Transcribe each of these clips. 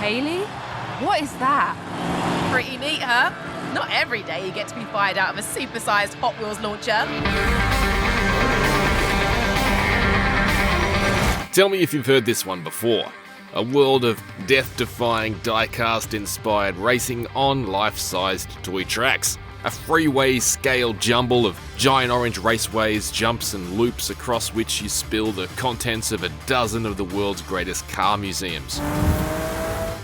Reilly? What is that? Pretty neat, huh? Not every day you get to be fired out of a supersized Hot Wheels launcher. Tell me if you've heard this one before. A world of death-defying die-cast-inspired racing on life-sized toy tracks. A freeway-scale jumble of giant orange raceways, jumps and loops across which you spill the contents of a dozen of the world's greatest car museums.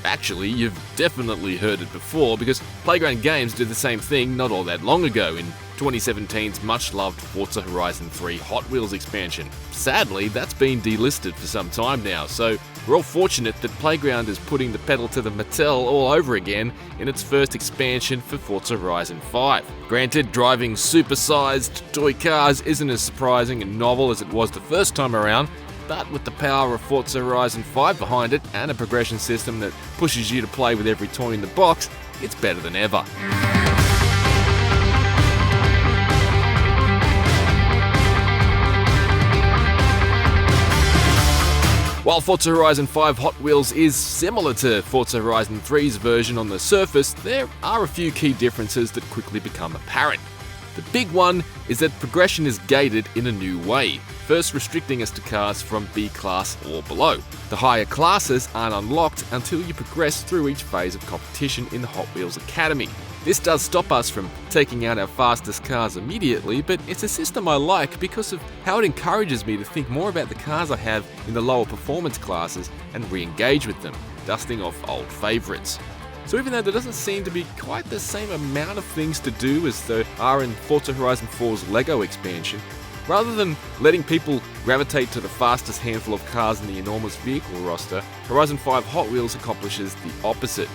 Actually, you've definitely heard it before because Playground Games did the same thing not all that long ago in 2017's much-loved Forza Horizon 3 Hot Wheels expansion. Sadly, that's been delisted for some time now, so we're all fortunate that Playground is putting the pedal to the metal all over again in its first expansion for Forza Horizon 5. Granted, driving super-sized toy cars isn't as surprising and novel as it was the first time around, but with the power of Forza Horizon 5 behind it and a progression system that pushes you to play with every toy in the box, it's better than ever. While Forza Horizon 5 Hot Wheels is similar to Forza Horizon 3's version on the surface, there are a few key differences that quickly become apparent. The big one is that progression is gated in a new way, first restricting us to cars from B class or below. The higher classes aren't unlocked until you progress through each phase of competition in the Hot Wheels Academy. This does stop us from taking out our fastest cars immediately, but it's a system I like because of how it encourages me to think more about the cars I have in the lower performance classes and re-engage with them, dusting off old favourites. So even though there doesn't seem to be quite the same amount of things to do as there are in Forza Horizon 4's LEGO expansion, rather than letting people gravitate to the fastest handful of cars in the enormous vehicle roster, Horizon 5 Hot Wheels accomplishes the opposite.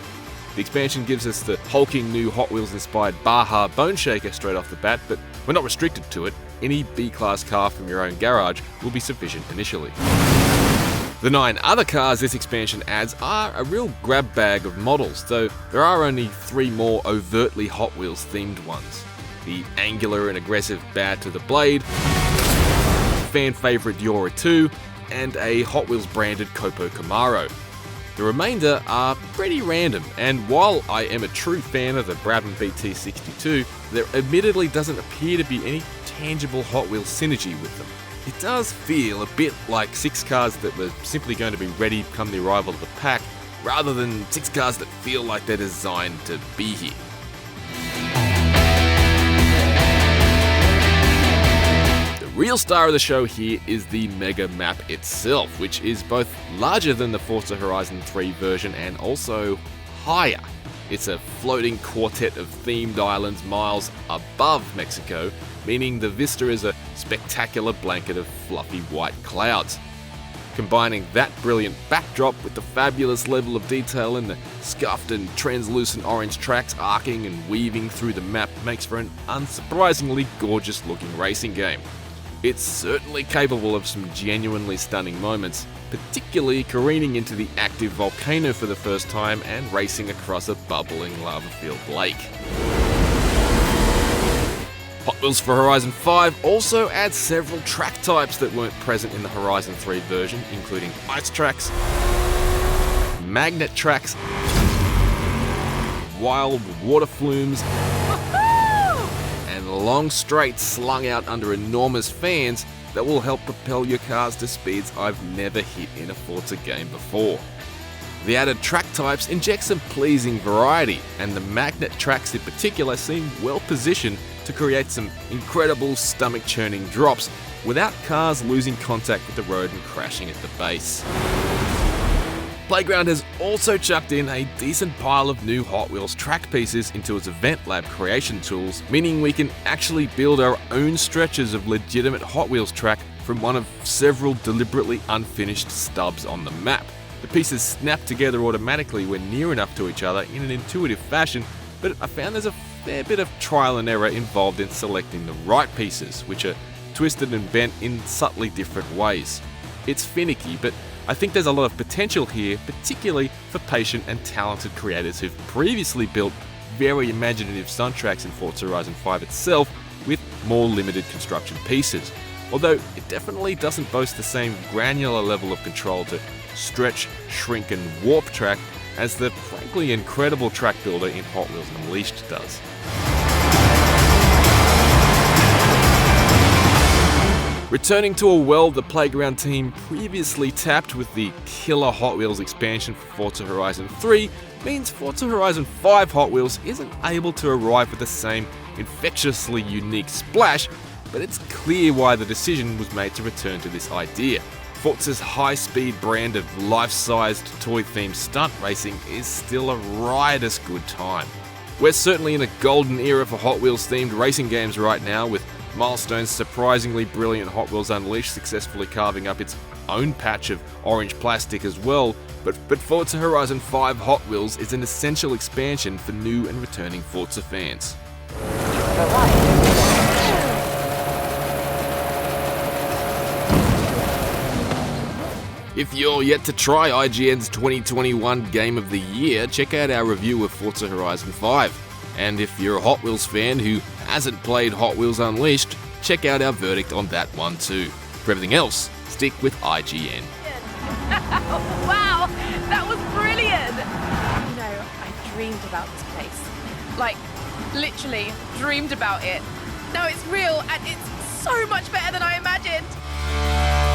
The expansion gives us the hulking new Hot Wheels-inspired Baja Bone Shaker straight off the bat, but we're not restricted to it. Any B-class car from your own garage will be sufficient initially. The 9 other cars this expansion adds are a real grab bag of models, though there are only 3 more overtly Hot Wheels themed ones. The angular and aggressive Bad to the Blade, fan favourite Yora 2, and a Hot Wheels branded Copo Camaro. The remainder are pretty random, and while I am a true fan of the Brabham BT62, there admittedly doesn't appear to be any tangible Hot Wheels synergy with them. It does feel a bit like 6 cars that were simply going to be ready come the arrival of the pack, rather than 6 cars that feel like they're designed to be here. The real star of the show here is the mega map itself, which is both larger than the Forza Horizon 3 version and also higher. It's a floating quartet of themed islands miles above Mexico, meaning the vista is a spectacular blanket of fluffy white clouds. Combining that brilliant backdrop with the fabulous level of detail in the scuffed and translucent orange tracks arcing and weaving through the map makes for an unsurprisingly gorgeous looking racing game. It's certainly capable of some genuinely stunning moments, particularly careening into the active volcano for the first time and racing across a bubbling lava-filled lake. Hot Wheels for Horizon 5 also adds several track types that weren't present in the Horizon 3 version, including ice tracks, magnet tracks, wild water flumes, and long straights slung out under enormous fans that will help propel your cars to speeds I've never hit in a Forza game before. The added track types inject some pleasing variety, and the magnet tracks in particular seem well positioned to create some incredible stomach-churning drops without cars losing contact with the road and crashing at the base. Playground has also chucked in a decent pile of new Hot Wheels track pieces into its Eventlab creation tools, meaning we can actually build our own stretches of legitimate Hot Wheels track from one of several deliberately unfinished stubs on the map. The pieces snap together automatically when near enough to each other in an intuitive fashion, but I found there's a fair bit of trial and error involved in selecting the right pieces, which are twisted and bent in subtly different ways. It's finicky, but I think there's a lot of potential here, particularly for patient and talented creators who've previously built very imaginative stunt tracks in Forza Horizon 5 itself with more limited construction pieces. Although it definitely doesn't boast the same granular level of control to stretch, shrink and warp track as the frankly incredible track builder in Hot Wheels Unleashed does. Returning to a well the Playground team previously tapped with the killer Hot Wheels expansion for Forza Horizon 3 means Forza Horizon 5 Hot Wheels isn't able to arrive with the same infectiously unique splash, but it's clear why the decision was made to return to this idea. Forza's high-speed brand of life-sized toy-themed stunt racing is still a riotous good time. We're certainly in a golden era for Hot Wheels-themed racing games right now, with Milestone's surprisingly brilliant Hot Wheels Unleashed successfully carving up its own patch of orange plastic as well, but Forza Horizon 5 Hot Wheels is an essential expansion for new and returning Forza fans. If you're yet to try IGN's 2021 Game of the Year, check out our review of Forza Horizon 5. And if you're a Hot Wheels fan who hasn't played Hot Wheels Unleashed, check out our verdict on that one too. For everything else, stick with IGN. Wow, that was brilliant! You know, I dreamed about this place. Like, literally dreamed about it. Now it's real and it's so much better than I imagined.